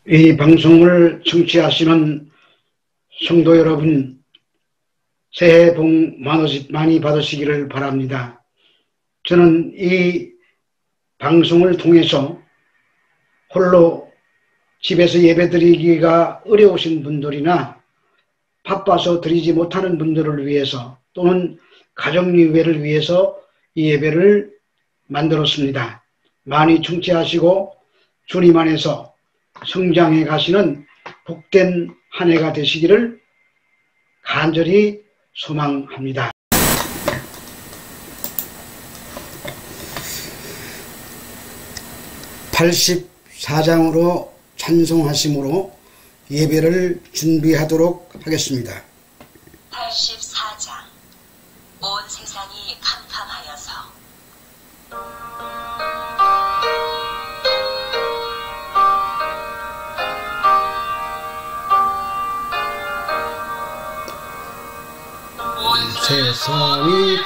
이 방송을 청취하시는 성도 여러분, 새해 복 많이 받으시기를 바랍니다. 저는 이 방송을 통해서 홀로 집에서 예배드리기가 어려우신 분들이나 바빠서 드리지 못하는 분들을 위해서 또는 가정예배를 위해서 이 예배를 만들었습니다. 많이 청취하시고 주님 안에서 성장해 가시는 복된 한 해가 되시기를 간절히 소망합니다. 84장으로 찬송하심으로 예배를 준비하도록 하겠습니다. 84장. 온 세상이 캄캄하여서. 온 세상이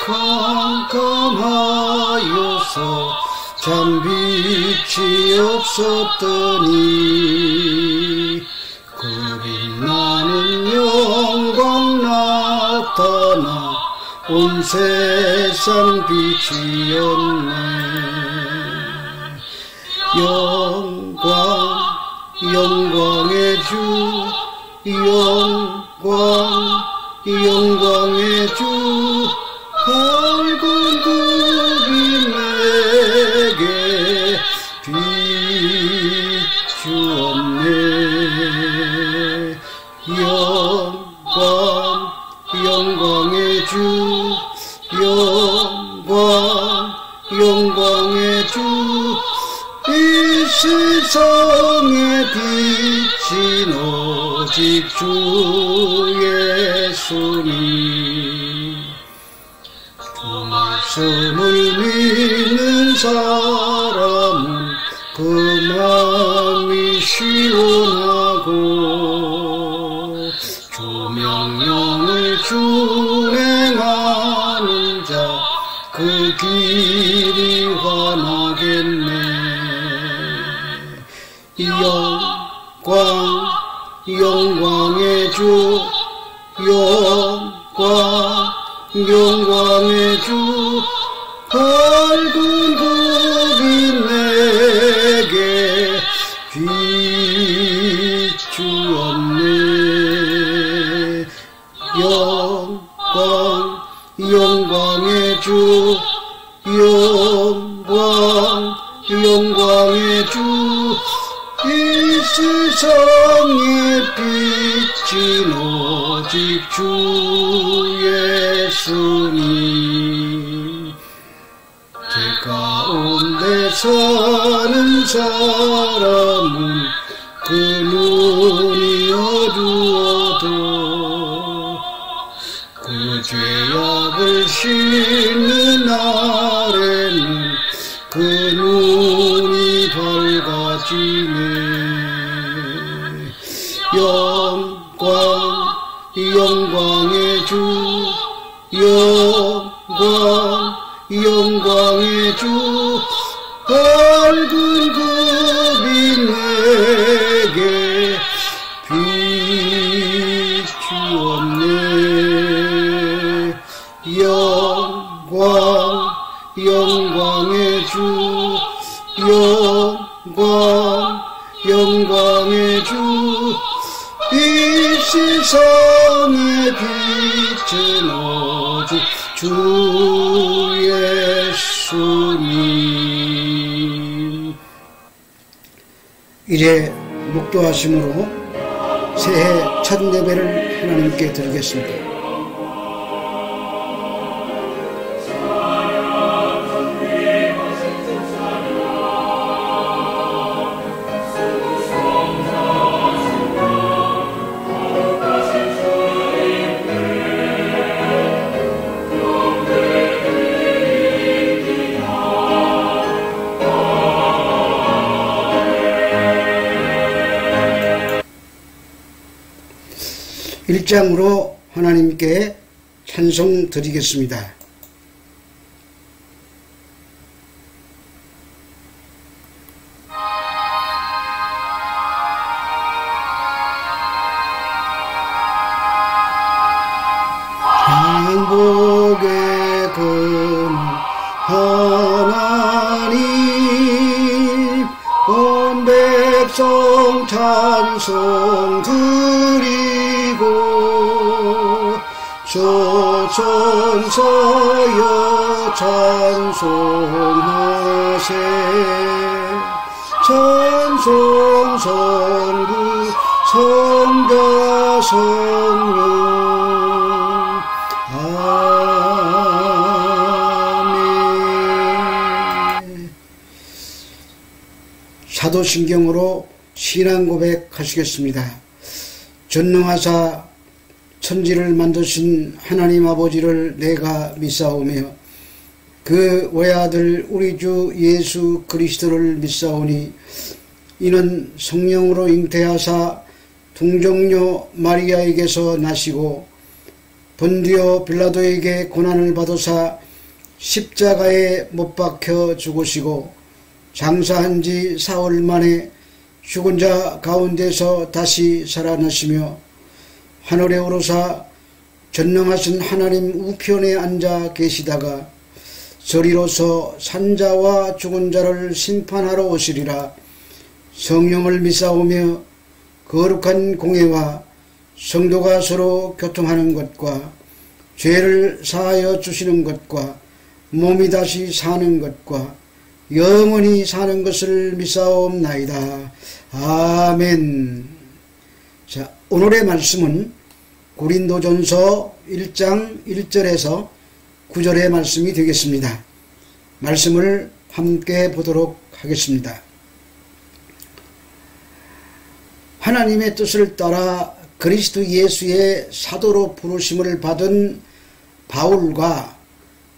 캄캄하여서 참 빛이 없었더니 그 빛나는 영광 나타나 온 세상 빛이었네. 영광의 주, 영광의 주, 밝은 그 빛 내게 비추었네. 영광의 주, 영광의 주, 이 세상의 빛인 오직 주 예수님. 주 말씀을 믿는 사람은 그 마음이 시원하고 주 명령을 준행하는 자 그 길이 환하겠네. 영광의 주, 영광의 주, 밝은 그 빛 내게 비추었네. 영광의 주, 영광의 주, 이 세상의 빛인 오직 주 예수님. 제 가운데 사는 사람은 그 눈이 어두워도 그 죄악을 씻는 날에는 그 눈이 밝아지네. 영광의 주, 영광의 주, 밝은 그 빛 내게 비추었네. 영광의 주, 영광의 주, 이 세상의 빛은 오직 주 예수님. 이제 묵도하심으로 새해 첫 예배를 하나님께 드리겠습니다. 일장으로 하나님께 찬송 드리겠습니다. 백성 찬송 드리고 조천서여 찬송하세 찬송 성부 성자 성령 아멘. 사도신경으로 신앙 고백하시겠습니다. 전능하사 천지를 만드신 하나님 아버지를 내가 믿사오며 그 외아들 우리 주 예수 그리스도를 믿사오니 이는 성령으로 잉태하사 동정녀 마리아에게서 나시고 본디오 빌라도에게 고난을 받으사 십자가에 못 박혀 죽으시고 장사한 지 사흘 만에 죽은 자 가운데서 다시 살아나시며 하늘에 오르사 전능하신 하나님 우편에 앉아 계시다가 저리로서 산자와 죽은 자를 심판하러 오시리라. 성령을 믿사오며 거룩한 공회와 성도가 서로 교통하는 것과 죄를 사하여 주시는 것과 몸이 다시 사는 것과 영원히 사는 것을 믿사옵나이다. 아멘. 자, 오늘의 말씀은 고린도전서 1장 1절에서 9절의 말씀이 되겠습니다. 말씀을 함께 보도록 하겠습니다. 하나님의 뜻을 따라 그리스도 예수의 사도로 부르심을 받은 바울과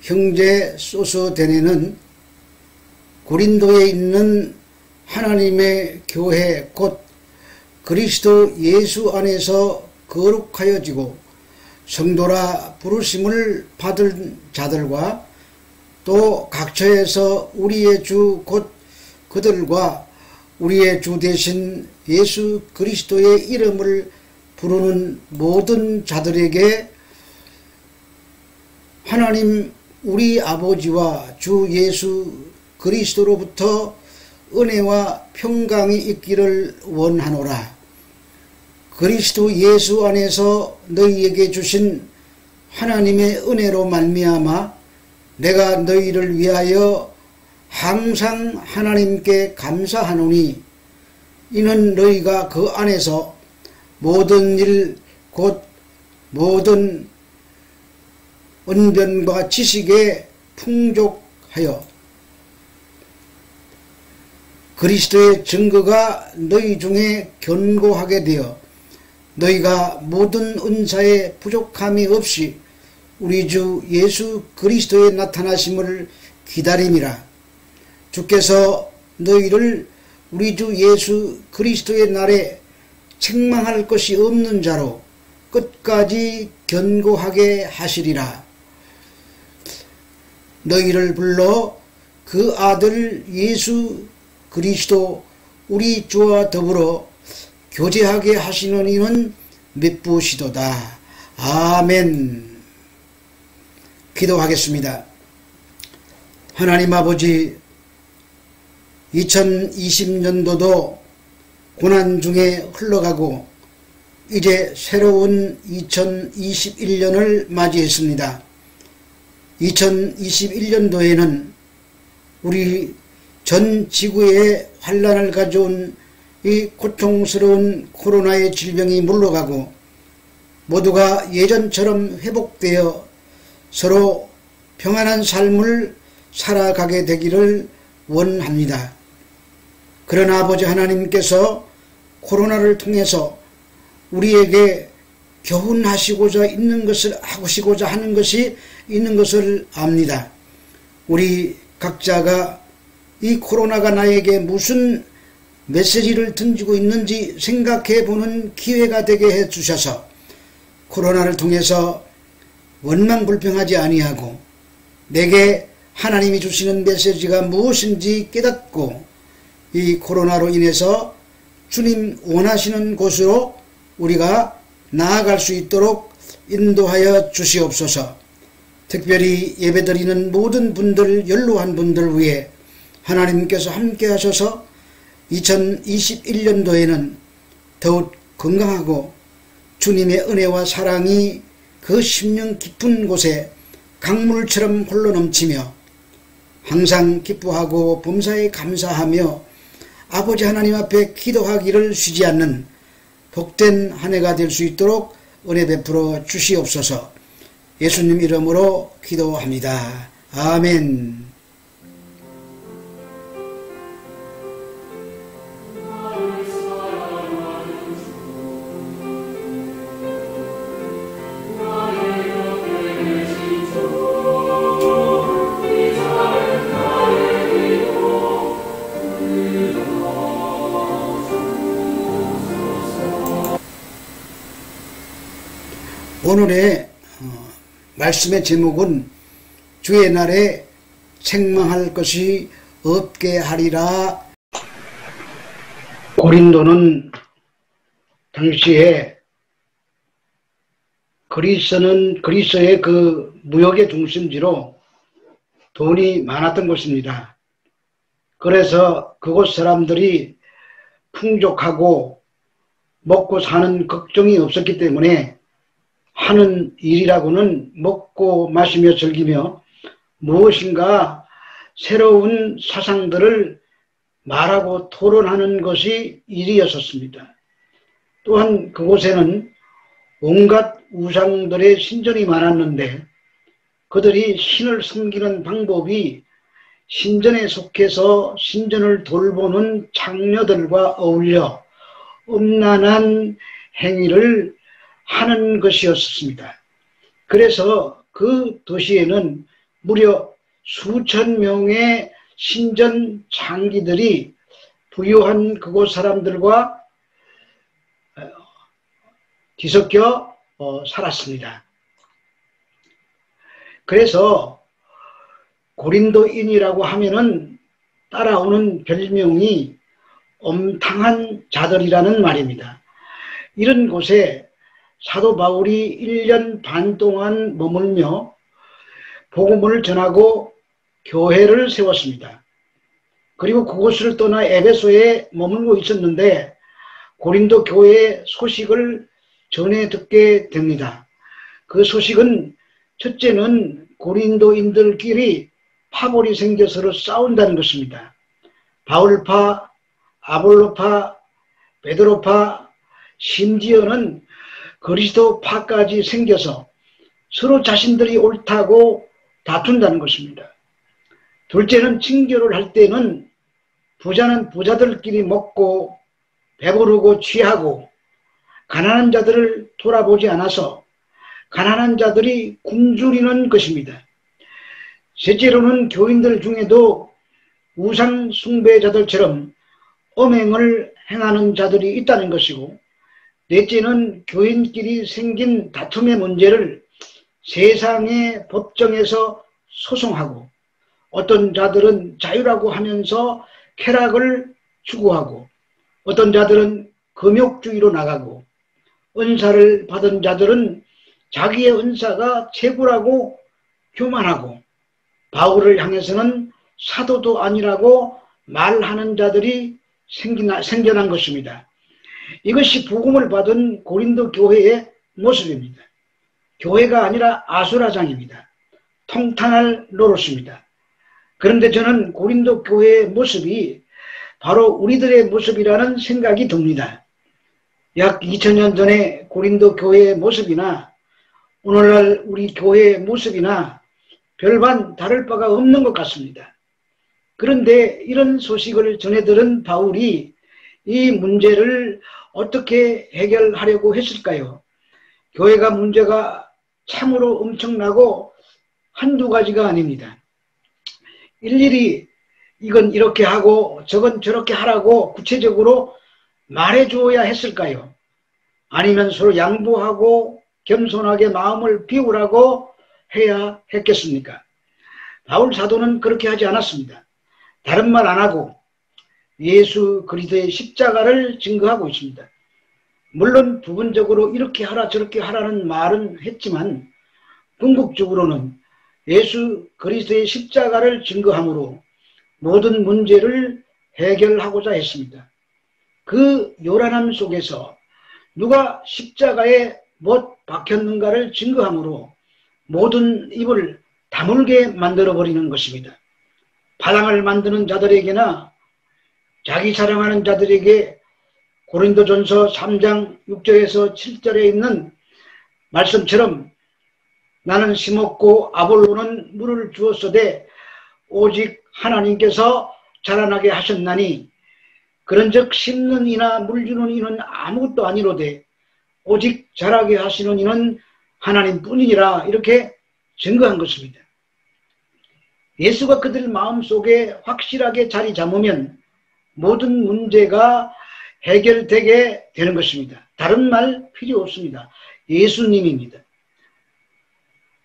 형제 소스데네는 고린도에 있는 하나님의 교회 곧 그리스도 예수 안에서 거룩하여지고 성도라 부르심을 받은 자들과 또 각처에서 우리의 주 곧 그들과 우리의 주 대신 예수 그리스도의 이름을 부르는 모든 자들에게 하나님 우리 아버지와 주 예수 그리스도로부터 은혜와 평강이 있기를 원하노라. 그리스도 예수 안에서 너희에게 주신 하나님의 은혜로 말미암아 내가 너희를 위하여 항상 하나님께 감사하노니 이는 너희가 그 안에서 모든 일 곧 모든 언변과 지식에 풍족하여 그리스도의 증거가 너희 중에 견고하게 되어 너희가 모든 은사에 부족함이 없이 우리 주 예수 그리스도의 나타나심을 기다림이라. 주께서 너희를 우리 주 예수 그리스도의 날에 책망할 것이 없는 자로 끝까지 견고하게 하시리라. 너희를 불러 그 아들 예수 그리스도 우리 주와 더불어 교제하게 하시는 이는 미쁘시도다. 아멘. 기도하겠습니다. 하나님 아버지, 2020년도도 고난 중에 흘러가고 이제 새로운 2021년을 맞이했습니다. 2021년도에는 우리 전 지구에 환란을 가져온 이 고통스러운 코로나의 질병이 물러가고 모두가 예전처럼 회복되어 서로 평안한 삶을 살아가게 되기를 원합니다. 그러나 아버지 하나님께서 코로나를 통해서 우리에게 교훈하시고자 있는 것을 하시고자 하는 것이 있는 것을 압니다. 우리 각자가 이 코로나가 나에게 무슨 메시지를 던지고 있는지 생각해 보는 기회가 되게 해 주셔서 코로나를 통해서 원망불평하지 아니하고 내게 하나님이 주시는 메시지가 무엇인지 깨닫고 이 코로나로 인해서 주님 원하시는 곳으로 우리가 나아갈 수 있도록 인도하여 주시옵소서. 특별히 예배드리는 모든 분들, 연로한 분들 위해 하나님께서 함께 하셔서 2021년도에는 더욱 건강하고 주님의 은혜와 사랑이 그 심령 깊은 곳에 강물처럼 홀로 넘치며 항상 기뻐하고 범사에 감사하며 아버지 하나님 앞에 기도하기를 쉬지 않는 복된 한 해가 될 수 있도록 은혜 베풀어 주시옵소서. 예수님 이름으로 기도합니다. 아멘. 오늘의 말씀의 제목은 주의 날에 책망할 것이 없게 하리라. 고린도는 당시에 그리스의 그 무역의 중심지로 돈이 많았던 곳입니다. 그래서 그곳 사람들이 풍족하고 먹고 사는 걱정이 없었기 때문에 하는 일이라고는 먹고 마시며 즐기며 무엇인가 새로운 사상들을 말하고 토론하는 것이 일이었었습니다. 또한 그곳에는 온갖 우상들의 신전이 많았는데 그들이 신을 섬기는 방법이 신전에 속해서 신전을 돌보는 장녀들과 어울려 음란한 행위를 하는 것이었습니다. 그래서 그 도시에는 무려 수천 명의 신전 장기들이 부유한 그곳 사람들과 뒤섞여 살았습니다. 그래서 고린도인이라고 하면은 따라오는 별명이 엄탕한 자들이라는 말입니다. 이런 곳에 사도 바울이 1년 반 동안 머물며 복음을 전하고 교회를 세웠습니다. 그리고 그곳을 떠나 에베소에 머물고 있었는데 고린도 교회의 소식을 전해 듣게 됩니다. 그 소식은 첫째는 고린도인들끼리 파벌이 생겨 서로 싸운다는 것입니다. 바울파, 아볼로파, 베드로파, 심지어는 그리스도파까지 생겨서 서로 자신들이 옳다고 다툰다는 것입니다. 둘째는 친교를 할 때는 부자는 부자들끼리 먹고 배부르고 취하고 가난한 자들을 돌아보지 않아서 가난한 자들이 굶주리는 것입니다. 셋째로는 교인들 중에도 우상 숭배자들처럼 엄행을 행하는 자들이 있다는 것이고, 넷째는 교인끼리 생긴 다툼의 문제를 세상의 법정에서 소송하고 어떤 자들은 자유라고 하면서 쾌락을 추구하고 어떤 자들은 금욕주의로 나가고 은사를 받은 자들은 자기의 은사가 최고라고 교만하고 바울을 향해서는 사도도 아니라고 말하는 자들이 생겨난 것입니다. 이것이 복음을 받은 고린도 교회의 모습입니다. 교회가 아니라 아수라장입니다. 통탄할 노릇입니다. 그런데 저는 고린도 교회의 모습이 바로 우리들의 모습이라는 생각이 듭니다. 약 2000년 전에 고린도 교회의 모습이나 오늘날 우리 교회의 모습이나 별반 다를 바가 없는 것 같습니다. 그런데 이런 소식을 전해 들은 바울이 이 문제를 어떻게 해결하려고 했을까요? 교회가 문제가 참으로 엄청나고 한두 가지가 아닙니다. 일일이 이건 이렇게 하고 저건 저렇게 하라고 구체적으로 말해줘야 했을까요? 아니면 서로 양보하고 겸손하게 마음을 비우라고 해야 했겠습니까? 바울 사도는 그렇게 하지 않았습니다. 다른 말 안 하고 예수 그리스도의 십자가를 증거하고 있습니다. 물론 부분적으로 이렇게 하라 저렇게 하라는 말은 했지만 궁극적으로는 예수 그리스도의 십자가를 증거함으로 모든 문제를 해결하고자 했습니다. 그 요란함 속에서 누가 십자가에 못 박혔는가를 증거함으로 모든 입을 다물게 만들어버리는 것입니다. 파랑을 만드는 자들에게나 자기 사랑하는 자들에게 고린도전서 3장 6절에서 7절에 있는 말씀처럼 나는 심었고 아볼로는 물을 주었으되 오직 하나님께서 자라나게 하셨나니 그런즉 심는 이나 물 주는 이는 아무것도 아니로되 오직 자라게 하시는 이는 하나님뿐이니라 이렇게 증거한 것입니다. 예수가 그들 마음속에 확실하게 자리 잡으면 모든 문제가 해결되게 되는 것입니다. 다른 말 필요 없습니다. 예수님입니다.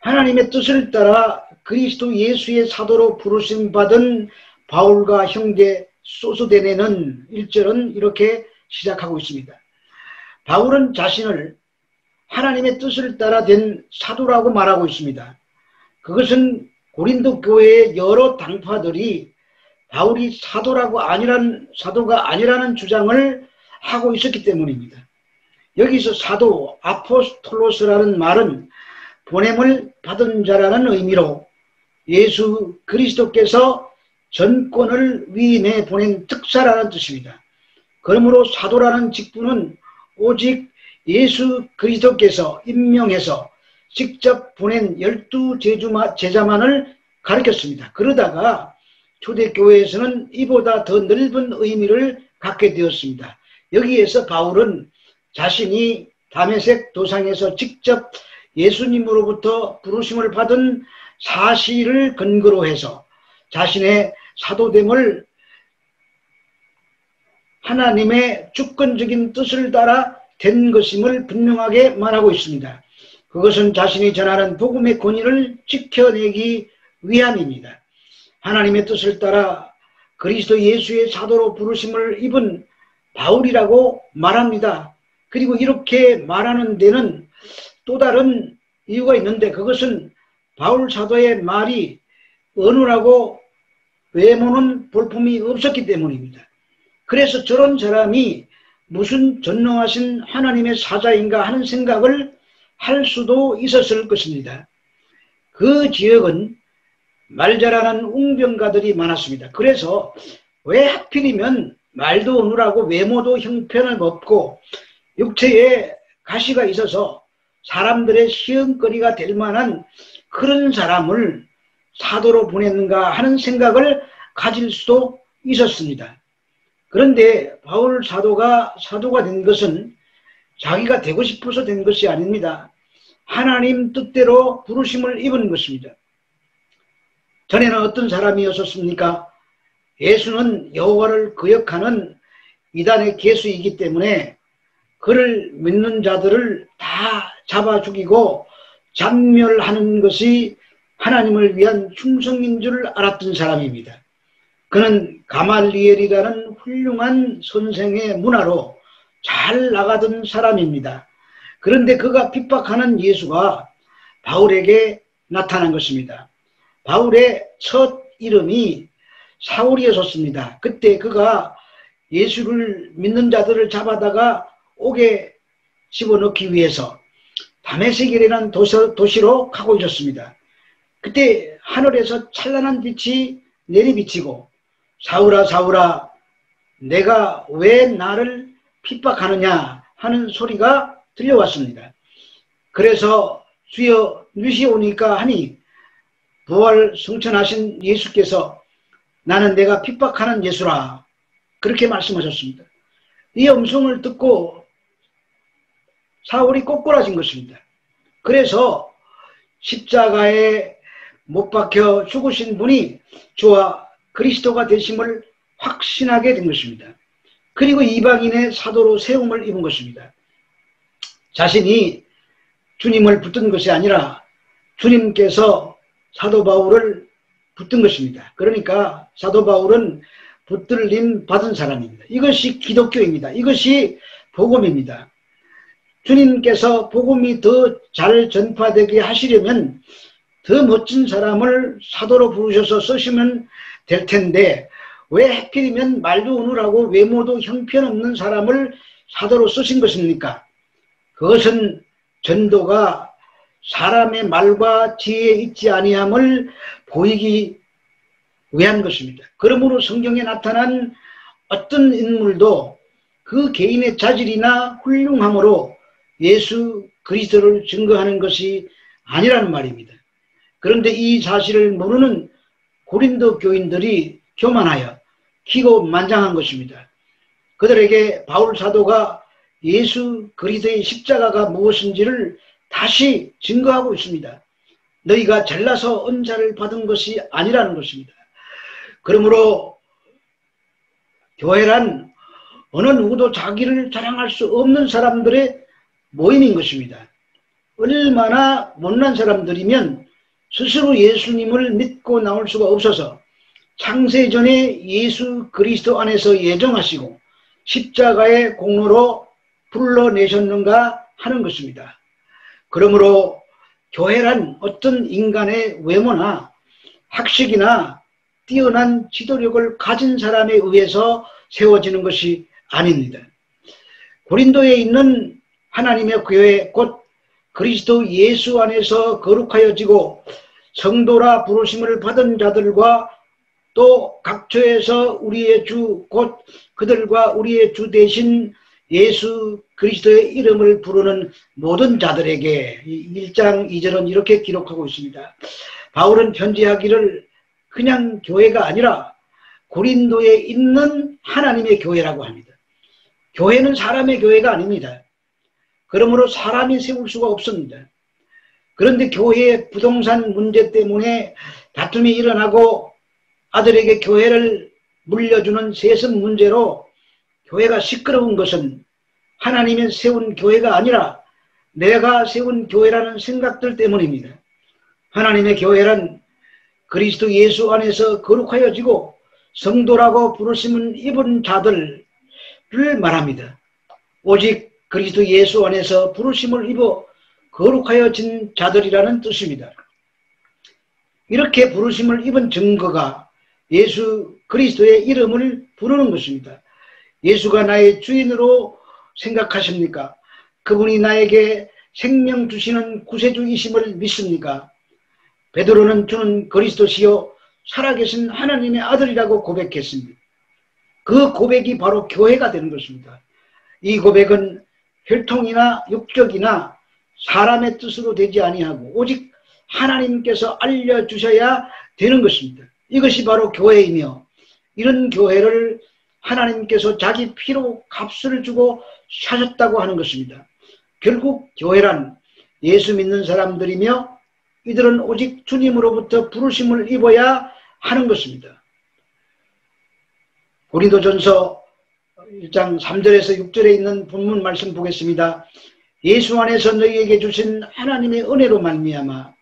하나님의 뜻을 따라 그리스도 예수의 사도로 부르심 받은 바울과 형제 소스데네는 1절은 이렇게 시작하고 있습니다. 바울은 자신을 하나님의 뜻을 따라 된 사도라고 말하고 있습니다. 그것은 고린도 교회의 여러 당파들이 바울이 사도가 아니라는 주장을 하고 있었기 때문입니다. 여기서 사도 아포스톨로스라는 말은 보냄을 받은 자라는 의미로 예수 그리스도께서 전권을 위임해 보낸 특사라는 뜻입니다. 그러므로 사도라는 직분은 오직 예수 그리스도께서 임명해서 직접 보낸 12 제자만을 가리켰습니다. 그러다가 초대교회에서는 이보다 더 넓은 의미를 갖게 되었습니다. 여기에서 바울은 자신이 다메섹 도상에서 직접 예수님으로부터 부르심을 받은 사실을 근거로 해서 자신의 사도됨을 하나님의 주권적인 뜻을 따라 된 것임을 분명하게 말하고 있습니다. 그것은 자신이 전하는 복음의 권위를 지켜내기 위함입니다. 하나님의 뜻을 따라 그리스도 예수의 사도로 부르심을 입은 바울이라고 말합니다. 그리고 이렇게 말하는 데는 또 다른 이유가 있는데 그것은 바울 사도의 말이 어눌하고 외모는 볼품이 없었기 때문입니다. 그래서 저런 사람이 무슨 전능하신 하나님의 사자인가 하는 생각을 할 수도 있었을 것입니다. 그 지역은 말 잘하는 웅병가들이 많았습니다. 그래서 왜 하필이면 말도 어눌하고 외모도 형편을 없고 육체에 가시가 있어서 사람들의 시험거리가 될 만한 그런 사람을 사도로 보냈는가 하는 생각을 가질 수도 있었습니다. 그런데 바울 사도가 된 것은 자기가 되고 싶어서 된 것이 아닙니다. 하나님 뜻대로 부르심을 입은 것입니다. 전에는 어떤 사람이었습니까? 예수는 여호와를 거역하는 이단의 개수이기 때문에 그를 믿는 자들을 다 잡아 죽이고 잔멸하는 것이 하나님을 위한 충성인 줄 알았던 사람입니다. 그는 가말리엘이라는 훌륭한 선생의 문화로 잘 나가던 사람입니다. 그런데 그가 핍박하는 예수가 바울에게 나타난 것입니다. 바울의 첫 이름이 사울이었습니다. 그때 그가 예수를 믿는 자들을 잡아다가 옥에 집어넣기 위해서 다메섹이라는 도시로 가고 있었습니다. 그때 하늘에서 찬란한 빛이 내리비치고 사울아 사울아 내가 왜 나를 핍박하느냐 하는 소리가 들려왔습니다. 그래서 주여 누시오니까 하니 부활 승천하신 예수께서 나는 내가 핍박하는 예수라 그렇게 말씀하셨습니다. 이 음성을 듣고 사울이 꼬꾸라진 것입니다. 그래서 십자가에 못 박혀 죽으신 분이 주와 그리스도가 되심을 확신하게 된 것입니다. 그리고 이방인의 사도로 세움을 입은 것입니다. 자신이 주님을 붙든 것이 아니라 주님께서 사도 바울을 붙든 것입니다. 그러니까 사도 바울은 붙들림 받은 사람입니다. 이것이 기독교입니다. 이것이 복음입니다. 주님께서 복음이 더 잘 전파되게 하시려면 더 멋진 사람을 사도로 부르셔서 쓰시면 될 텐데 왜 하필이면 말도 어눌하고 외모도 형편없는 사람을 사도로 쓰신 것입니까? 그것은 전도가 사람의 말과 지혜에 있지 아니함을 보이기 위한 것입니다. 그러므로 성경에 나타난 어떤 인물도 그 개인의 자질이나 훌륭함으로 예수 그리스도를 증거하는 것이 아니라는 말입니다. 그런데 이 사실을 모르는 고린도 교인들이 교만하여 기고만장한 것입니다. 그들에게 바울 사도가 예수 그리스도의 십자가가 무엇인지를 다시 증거하고 있습니다. 너희가 잘나서 은사를 받은 것이 아니라는 것입니다. 그러므로 교회란 어느 누구도 자기를 자랑할 수 없는 사람들의 모임인 것입니다. 얼마나 못난 사람들이면 스스로 예수님을 믿고 나올 수가 없어서 창세전에 예수 그리스도 안에서 예정하시고 십자가의 공로로 불러내셨는가 하는 것입니다. 그러므로 교회란 어떤 인간의 외모나 학식이나 뛰어난 지도력을 가진 사람에 의해서 세워지는 것이 아닙니다. 고린도에 있는 하나님의 교회 곧 그리스도 예수 안에서 거룩하여지고 성도라 부르심을 받은 자들과 또 각처에서 우리의 주 곧 그들과 우리의 주 대신 예수 그리스도의 이름을 부르는 모든 자들에게 1장 2절은 이렇게 기록하고 있습니다. 바울은 편지하기를 그냥 교회가 아니라 고린도에 있는 하나님의 교회라고 합니다. 교회는 사람의 교회가 아닙니다. 그러므로 사람이 세울 수가 없습니다. 그런데 교회의 부동산 문제 때문에 다툼이 일어나고 아들에게 교회를 물려주는 세습 문제로 교회가 시끄러운 것은 하나님이 세운 교회가 아니라 내가 세운 교회라는 생각들 때문입니다. 하나님의 교회란 그리스도 예수 안에서 거룩하여지고 성도라고 부르심을 입은 자들을 말합니다. 오직 그리스도 예수 안에서 부르심을 입어 거룩하여진 자들이라는 뜻입니다. 이렇게 부르심을 입은 증거가 예수 그리스도의 이름을 부르는 것입니다. 예수가 나의 주인으로 생각하십니까? 그분이 나에게 생명 주시는 구세주이심을 믿습니까? 베드로는 주는 그리스도시요 살아계신 하나님의 아들이라고 고백했습니다. 그 고백이 바로 교회가 되는 것입니다. 이 고백은 혈통이나 육적이나 사람의 뜻으로 되지 아니하고 오직 하나님께서 알려주셔야 되는 것입니다. 이것이 바로 교회이며 이런 교회를 하나님께서 자기 피로 값을 주고 사셨다고 하는 것입니다. 결국 교회란 예수 믿는 사람들이며 이들은 오직 주님으로부터 부르심을 입어야 하는 것입니다. 고린도전서 1장 3절에서 6절에 있는 본문 말씀 보겠습니다. 예수 안에서 너희에게 주신 하나님의 은혜로 말미암아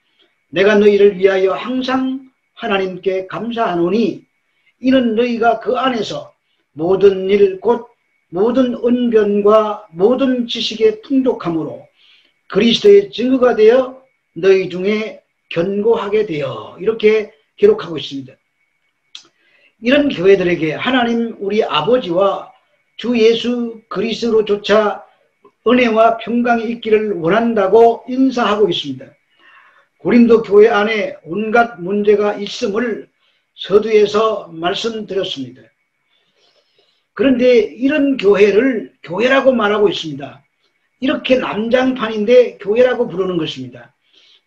내가 너희를 위하여 항상 하나님께 감사하노니 이는 너희가 그 안에서 모든 일 곧 모든 언변과 모든 지식의 풍족함으로 그리스도의 증거가 되어 너희 중에 견고하게 되어 이렇게 기록하고 있습니다. 이런 교회들에게 하나님 우리 아버지와 주 예수 그리스도로조차 은혜와 평강이 있기를 원한다고 인사하고 있습니다. 고린도 교회 안에 온갖 문제가 있음을 서두에서 말씀드렸습니다. 그런데 이런 교회를 교회라고 말하고 있습니다. 이렇게 남장판인데 교회라고 부르는 것입니다.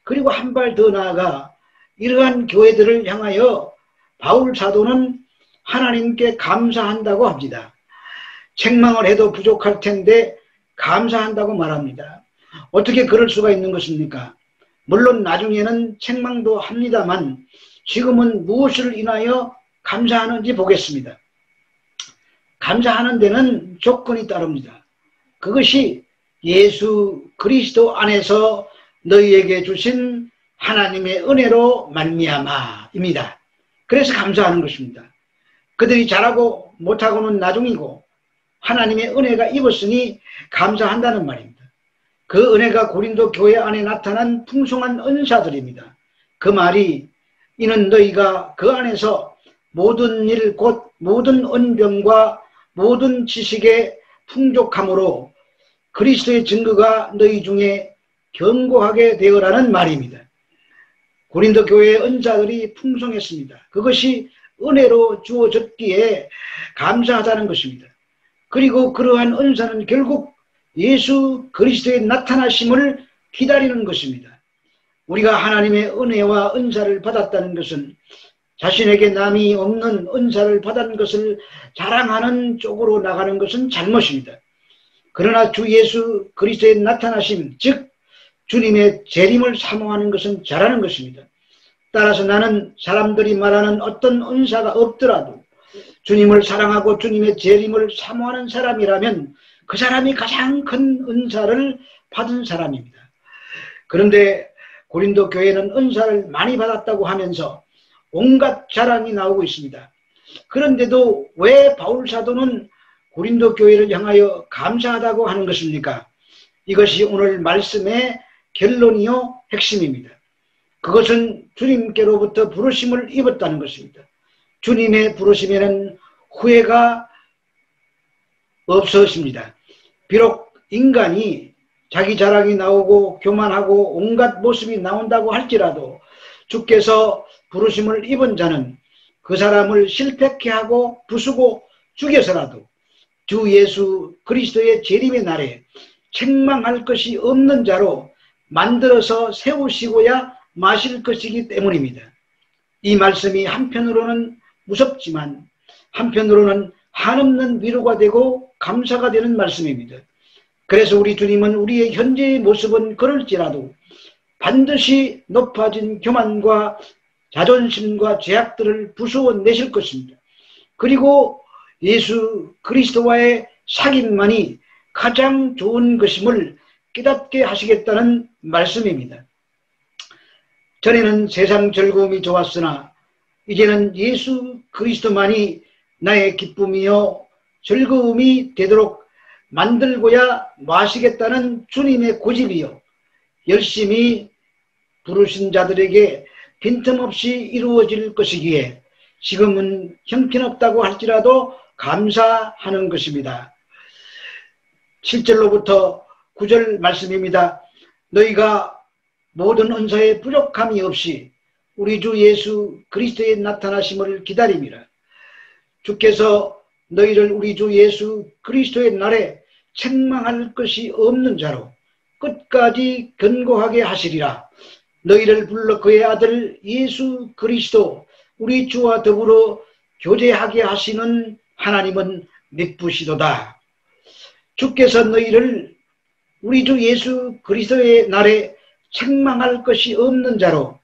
그리고 한 발 더 나아가 이러한 교회들을 향하여 바울 사도는 하나님께 감사한다고 합니다. 책망을 해도 부족할 텐데 감사한다고 말합니다. 어떻게 그럴 수가 있는 것입니까? 물론 나중에는 책망도 합니다만 지금은 무엇을 인하여 감사하는지 보겠습니다. 감사하는 데는 조건이 따릅니다. 그것이 예수 그리스도 안에서 너희에게 주신 하나님의 은혜로 말미암아입니다. 그래서 감사하는 것입니다. 그들이 잘하고 못하고는 나중이고 하나님의 은혜가 입었으니 감사한다는 말입니다. 그 은혜가 고린도 교회 안에 나타난 풍성한 은사들입니다. 그 말이 이는 너희가 그 안에서 모든 일 곧 모든 언병과 모든 지식의 풍족함으로 그리스도의 증거가 너희 중에 견고하게 되어라는 말입니다. 고린도 교회의 은사들이 풍성했습니다. 그것이 은혜로 주어졌기에 감사하다는 것입니다. 그리고 그러한 은사는 결국 예수 그리스도의 나타나심을 기다리는 것입니다. 우리가 하나님의 은혜와 은사를 받았다는 것은 자신에게 남이 없는 은사를 받은 것을 자랑하는 쪽으로 나가는 것은 잘못입니다. 그러나 주 예수 그리스도의 나타나심, 즉 주님의 재림을 사모하는 것은 잘하는 것입니다. 따라서 나는 사람들이 말하는 어떤 은사가 없더라도 주님을 사랑하고 주님의 재림을 사모하는 사람이라면 그 사람이 가장 큰 은사를 받은 사람입니다. 그런데 고린도 교회는 은사를 많이 받았다고 하면서 온갖 자랑이 나오고 있습니다. 그런데도 왜 바울 사도는 고린도 교회를 향하여 감사하다고 하는 것입니까? 이것이 오늘 말씀의 결론이요 핵심입니다. 그것은 주님께로부터 부르심을 입었다는 것입니다. 주님의 부르심에는 후회가 없으십니다. 비록 인간이 자기 자랑이 나오고 교만하고 온갖 모습이 나온다고 할지라도 주께서 부르심을 입은 자는 그 사람을 실패케 하고 부수고 죽여서라도 주 예수 그리스도의 재림의 날에 책망할 것이 없는 자로 만들어서 세우시고야 마실 것이기 때문입니다. 이 말씀이 한편으로는 무섭지만 한편으로는 한없는 위로가 되고 감사가 되는 말씀입니다. 그래서 우리 주님은 우리의 현재의 모습은 그럴지라도 반드시 높아진 교만과 자존심과 죄악들을 부수어 내실 것입니다. 그리고 예수 그리스도와의 사귐만이 가장 좋은 것임을 깨닫게 하시겠다는 말씀입니다. 전에는 세상 즐거움이 좋았으나 이제는 예수 그리스도만이 나의 기쁨이요 즐거움이 되도록 만들고야 마시겠다는 주님의 고집이요 열심히 부르신 자들에게 빈틈없이 이루어질 것이기에 지금은 형편없다고 할지라도 감사하는 것입니다. 7절로부터 9절 말씀입니다. 너희가 모든 은사에 부족함이 없이 우리 주 예수 그리스도의 나타나심을 기다림이라. 주께서 너희를 우리 주 예수 그리스도의 날에 책망할 것이 없는 자로 끝까지 견고하게 하시리라. 너희를 불러 그의 아들 예수 그리스도 우리 주와 더불어 교제하게 하시는 하나님은 미쁘시도다. 주께서 너희를 우리 주 예수 그리스도의 날에 책망할 것이 없는 자로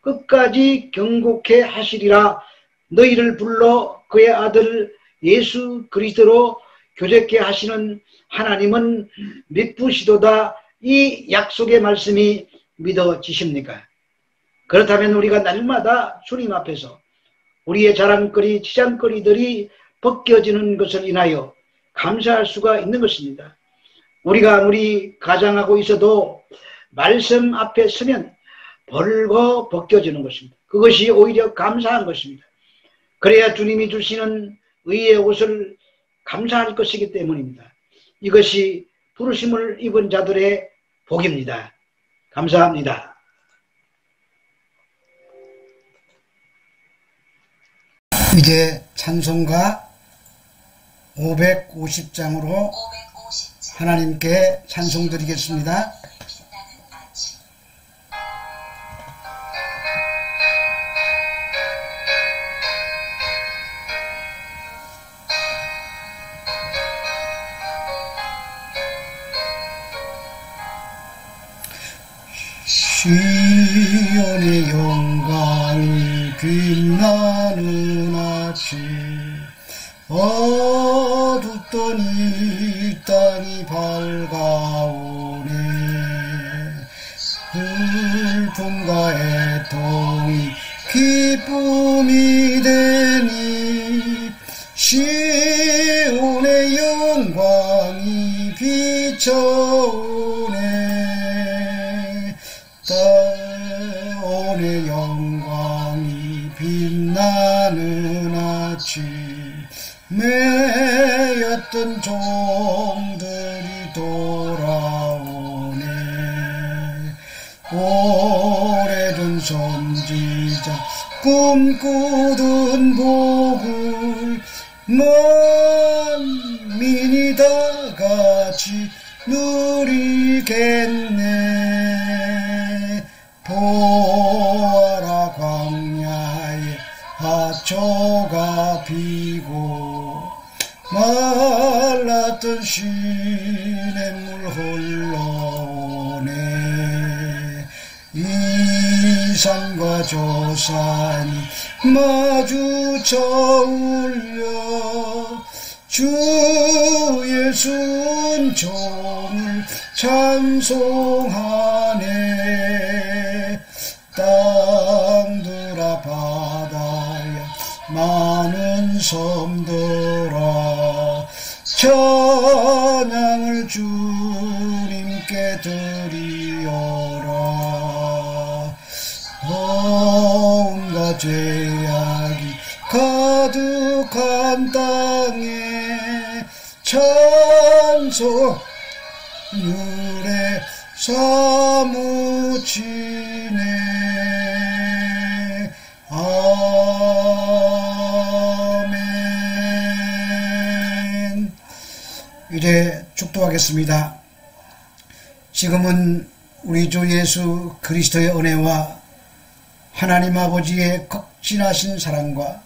끝까지 경고케 하시리라. 너희를 불러 그의 아들 예수 그리스도로 교제케 하시는 하나님은 미쁘시도다. 이 약속의 말씀이 믿어지십니까? 그렇다면 우리가 날마다 주님 앞에서 우리의 자랑거리, 치장거리들이 벗겨지는 것을 인하여 감사할 수가 있는 것입니다. 우리가 아무리 가장하고 있어도 말씀 앞에 서면 벌거 벗겨지는 것입니다. 그것이 오히려 감사한 것입니다. 그래야 주님이 주시는 의의 옷을 감사할 것이기 때문입니다. 이것이 부르심을 입은 자들의 복입니다. 감사합니다. 이제 찬송가 550장으로 하나님께 찬송 드리겠습니다. 시온의 영광이 빛나는 아침 어둡던 이 땅이 밝아오네. 슬픔과 애통이 기쁨이 되니 시온의 영광이 비춰오네. 시온의 영광이 빛나는 매였던 종들이 돌아오네. 오래전 선지자 꿈꾸던 복을 만민이 다 같이 누리겠네. 보아라 광야에 하초가 피고 말랐던 시냇물 흘러오네. 이 산과 저 산이 마주쳐 울려 주의 순종을 찬송하네. 땅들아 바다야 많은 섬들아 찬양을 주님께 드리어라. 온갖 죄악이 가득한 땅에 찬송 유래 사무치네. 아멘. 이제 축도하겠습니다. 지금은 우리 주 예수 그리스도의 은혜와 하나님 아버지의 극진하신 사랑과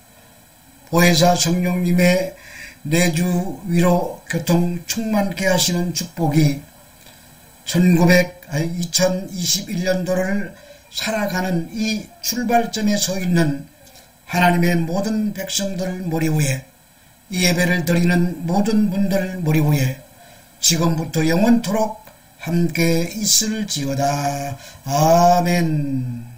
보혜사 성령님의 내주 위로 교통 충만케 하시는 축복이 2021년도를 살아가는 이 출발점에 서 있는 하나님의 모든 백성들 머리 위에, 이 예배를 드리는 모든 분들 머리 위에 지금부터 영원토록 함께 있을지어다. 아멘.